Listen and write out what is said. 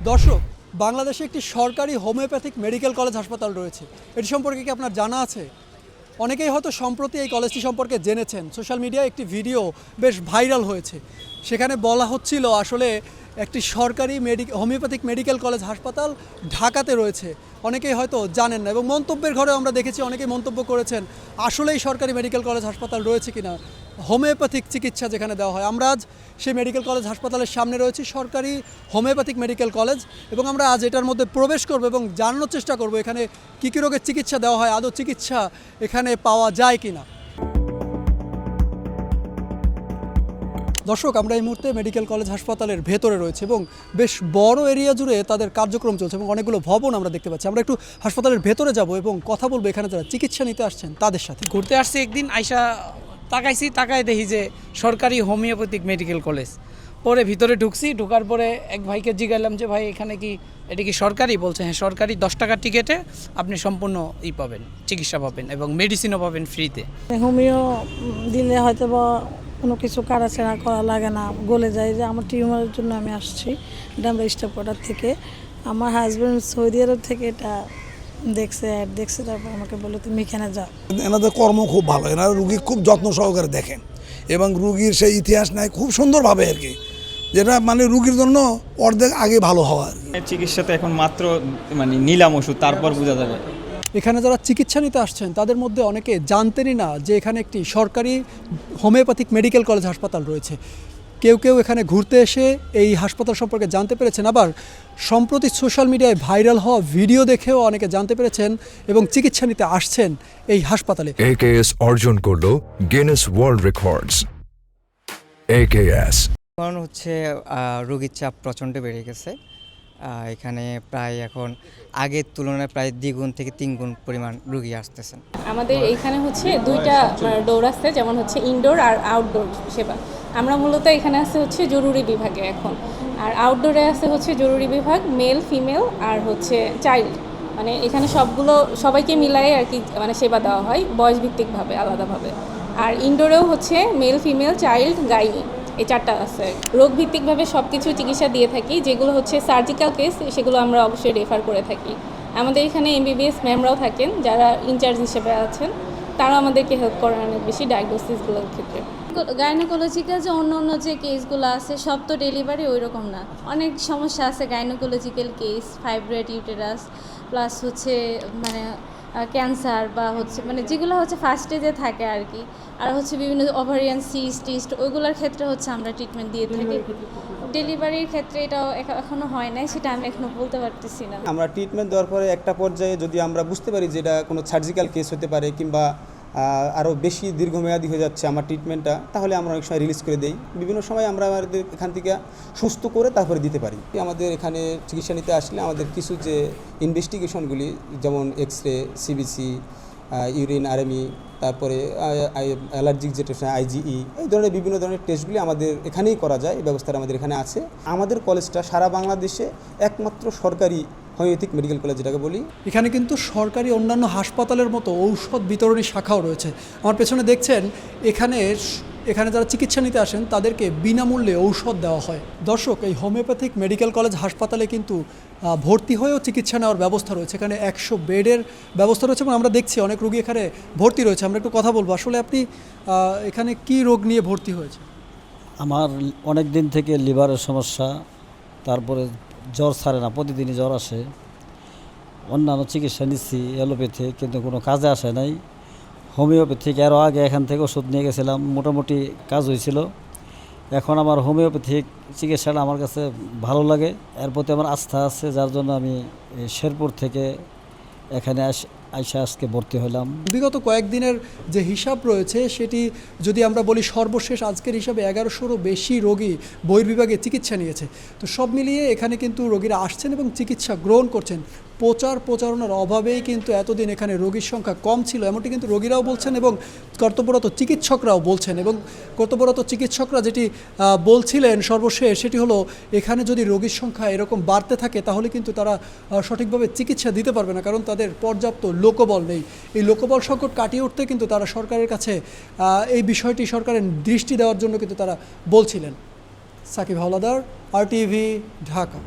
দর্শক, বাংলাদেশে একটি সরকারি হোমিওপ্যাথিক মেডিকেল কলেজ হাসপাতাল রয়েছে। এটি সম্পর্কে কি আপনার জানা আছে? অনেকেই হয়তো সম্প্রতি এই কলেজটি সম্পর্কে জেনেছেন। সোশ্যাল মিডিয়ায় একটি ভিডিও বেশ ভাইরাল হয়েছে। সেখানে বলা হচ্ছিল আসলে একটি সরকারি হোমিওপ্যাথিক মেডিকেল কলেজ হাসপাতাল ঢাকাতে রয়েছে। অনেকেই হয়তো জানেন না এবং মন্তব্যের ঘরে আমরা দেখেছি অনেকেই মন্তব্য করেছেন আসলেই সরকারি মেডিকেল কলেজ হাসপাতাল রয়েছে কিনা, হোমিওপ্যাথিক চিকিৎসা যেখানে দেওয়া হয়। আমরা আজ সেই মেডিকেল কলেজ হাসপাতালের সামনে রয়েছি, সরকারি হোমিওপ্যাথিক মেডিকেল কলেজ, এবং আমরা আজ এটার মধ্যে প্রবেশ করব এবং জানানোর চেষ্টা করব এখানে কী কী রোগের চিকিৎসা দেওয়া হয়, আদৌ চিকিৎসা এখানে পাওয়া যায় কিনা। দর্শক, আমরা এই মুহূর্তে মেডিকেল কলেজ হাসপাতালের ভেতরে রয়েছে এবং বেশ বড় এরিয়া জুড়ে তাদের কার্যক্রম চলছে এবং অনেকগুলো ভবন আমরা দেখতে পাচ্ছি। আমরা একটু হাসপাতালের ভেতরে যাব এবং কথা বলবো এখানে যারা চিকিৎসা নিতে আসছেন তাদের সাথে। ঘুরতে আসছি একদিন, আইসা তাকায় দেখি যে সরকারি হোমিওপ্যাথিক মেডিকেল কলেজ। পরে ভিতরে ঢুকছি, ঢোকার পরে এক ভাইকে জিজ্ঞাসলাম যে ভাই এখানে কি এটা কি সরকারি? বলছে হ্যাঁ সরকারি, 10 টাকার টিকেটে আপনি সম্পূর্ণ পাবেন, চিকিৎসা পাবেন এবং মেডিসিনও পাবেন ফ্রিতে। হোমিও দিলে হয়তো বা কোনো কিছু কাড়াছেড়া করা লাগে না, গলে যায়। যে আমার টিউমারের জন্য আমি আসছি ডামরা স্টাফ কোয়ার্টার থেকে। আমার হাজব্যান্ড সৌদি আরব থেকে এটা দেখছে তারপর আমাকে বললো তুমি এখানে যাও। এনাদের কর্ম খুব ভালো, এনারা রুগী খুব যত্ন সহকারে দেখেন এবং রুগীর সেই ইতিহাস নেয় খুব সুন্দরভাবে আর কি, যেটা মানে রুগীর জন্য অর্ধেক আগে ভালো হওয়া আর কি। চিকিৎসাতে এখন মাত্র নিলাম ওষুধ, তারপর বোঝা যাবে। এখানে যারা চিকিৎসা নিতে আসছেন তাদের মধ্যে অনেকে জানতেনই না যে এখানে একটি সরকারি হোমিওপ্যাথিক মেডিকেল কলেজ হাসপাতাল রয়েছে। কেউ এখানে ঘুরতে এসে এই হাসপাতাল সম্পর্কে জানতে পেরেছেন, আবার সম্প্রতি সোশ্যাল মিডিয়ায় ভাইরাল হওয়া ভিডিও দেখেও অনেকে জানতে পেরেছেন এবং চিকিৎসা নিতে আসছেন এই হাসপাতালে। AKS অর্জন করলো গিনেস ওয়ার্ল্ড রেকর্ডস। AKS কারণ হচ্ছে রোগীর চাপ প্রচণ্ড বেড়ে গেছে। এখানে প্রায় এখন আগের তুলনায় প্রায় 2 গুণ থেকে 3 গুণ পরিমাণ রোগী আসতেছেন। আমাদের এইখানে হচ্ছে 2টা ডোর আছে, যেমন হচ্ছে ইনডোর আর আউটডোর সেবা। আমরা মূলত এখানে আছে হচ্ছে জরুরি বিভাগে এখন, আর আউটডোরে আছে হচ্ছে জরুরি বিভাগ, মেল ফিমেল আর হচ্ছে চাইল্ড। মানে এখানে সবাইকে মিলাই আর কি মানে সেবা দেওয়া হয় বয়সভিত্তিকভাবে আলাদাভাবে। আর ইনডোরেও হচ্ছে মেল ফিমেল চাইল্ড গাইনি, এই 4টা আছে। রোগভিত্তিকভাবে সব কিছু চিকিৎসা দিয়ে থাকি, যেগুলো হচ্ছে সার্জিক্যাল কেস সেগুলো আমরা অবশ্যই রেফার করে থাকি। আমাদের এখানে MBBS ম্যামরাও থাকেন যারা ইনচার্জ হিসেবে আছেন, তারা আমাদেরকে হেল্প করেন অনেক বেশি ডায়াগনোসিসগুলোর ক্ষেত্রে। গাইনোকোলজিক্যাল যে অন্য যে কেসগুলো আছে সব তো ডেলিভারি ওই রকম না, অনেক সমস্যা আছে gynaecological case, fibroid uterus plus হচ্ছে মানে ক্যান্সার বা হচ্ছে মানে যেগুলো হচ্ছে ফার্স্ট স্টেজে থাকে আর কি, আর হচ্ছে বিভিন্ন ওভারিয়ান সিস্ট ওইগুলোর ক্ষেত্রে হচ্ছে আমরা ট্রিটমেন্ট দিয়ে থাকি। ডেলিভারির ক্ষেত্রে এটাও এখনও হয় নাই, সেটা আমি এখনও বলতে পারতেছি না। আমরা ট্রিটমেন্ট দেওয়ার পরে একটা পর্যায়ে যদি আমরা বুঝতে পারি যে এটা কোনো সার্জিক্যাল কেস হতে পারে কিংবা আরও বেশি দীর্ঘমেয়াদী হয়ে যাচ্ছে আমার ট্রিটমেন্টটা, তাহলে আমরা অনেক সময় রিলিজ করে দেই। বিভিন্ন সময় আমরা আমাদের এখান থেকে সুস্থ করে তারপরে দিতে পারি। আমাদের এখানে চিকিৎসা নিতে আসলে আমাদের কিছু যে ইনভেস্টিগেশনগুলি, যেমন এক্সরে, সিবিসি, ইউরিন আরএমই, তারপরে অ্যালার্জিক যেটা IgE, এই ধরনের বিভিন্ন ধরনের টেস্টগুলি আমাদের এখানেই করা যায়, এই ব্যবস্থাটা আমাদের এখানে আছে। আমাদের কলেজটা সারা বাংলাদেশে একমাত্র সরকারি হোমিওপ্যাথিক মেডিকেল কলেজ যেটাকে বলি। এখানে কিন্তু সরকারি অন্যান্য হাসপাতালের মতো ঔষধ বিতরণী শাখাও রয়েছে। আমার পেছনে দেখছেন এখানে যারা চিকিৎসা নিতে আসেন তাদেরকে বিনামূল্যে ঔষধ দেওয়া হয়। দর্শক, এই হোমিওপ্যাথিক মেডিকেল কলেজ হাসপাতালে কিন্তু ভর্তি হয়েও চিকিৎসা নেওয়ার ব্যবস্থা রয়েছে। এখানে 100 বেডের ব্যবস্থা রয়েছে এবং আমরা দেখছি অনেক রোগী এখানে ভর্তি রয়েছে। আমরা একটু কথা বলবো, আসলে আপনি এখানে কি রোগ নিয়ে ভর্তি হয়েছে? আমার অনেক দিন থেকে লিভারের সমস্যা, তারপরে জ্বর ছাড়ে না, প্রতিদিনই জ্বর আসে। অন্যান্য চিকিৎসা নিচ্ছি অ্যালোপ্যাথিক, কিন্তু কোনো কাজে আসে নাই। হোমিওপ্যাথিক আরও আগে এখান থেকে ওষুধ নিয়ে গেছিলাম, মোটামুটি কাজ হয়েছিল। এখন আমার হোমিওপ্যাথিক চিকিৎসাটা আমার কাছে ভালো লাগে, এর প্রতি আমার আস্থা আছে, যার জন্য আমি শেরপুর থেকে এখানে আজকে ভর্তি হলাম। বিগত কয়েকদিনের যে হিসাব রয়েছে সেটি যদি আমরা বলি, সর্বশেষ আজকের হিসাবে 1100-রও বেশি রোগী বহির্বিভাগে চিকিৎসা নিয়েছে। তো সব মিলিয়ে এখানে কিন্তু রোগীরা আসছেন এবং চিকিৎসা গ্রহণ করছেন। প্রচারণার অভাবেই কিন্তু এতদিন এখানে রোগীর সংখ্যা কম ছিল, এমনটি কিন্তু রোগীরাও বলছেন এবং কর্তব্যরত চিকিৎসকরাও বলছেন। এবং কর্তব্যরত চিকিৎসকরা যেটি বলছিলেন সর্বশেষ, সেটি হলো এখানে যদি রোগীর সংখ্যা এরকম বাড়তে থাকে তাহলে কিন্তু তারা সঠিকভাবে চিকিৎসা দিতে পারবে না, কারণ তাদের পর্যাপ্ত লোকবল নেই। এই লোকবল সংকট কাটিয়ে উঠতে কিন্তু তারা সরকারের কাছে এই বিষয়টি সরকারের দৃষ্টি দেওয়ার জন্য কিন্তু তারা বলছিলেন। সাকিব হাওলাদার, RTV, ঢাকা।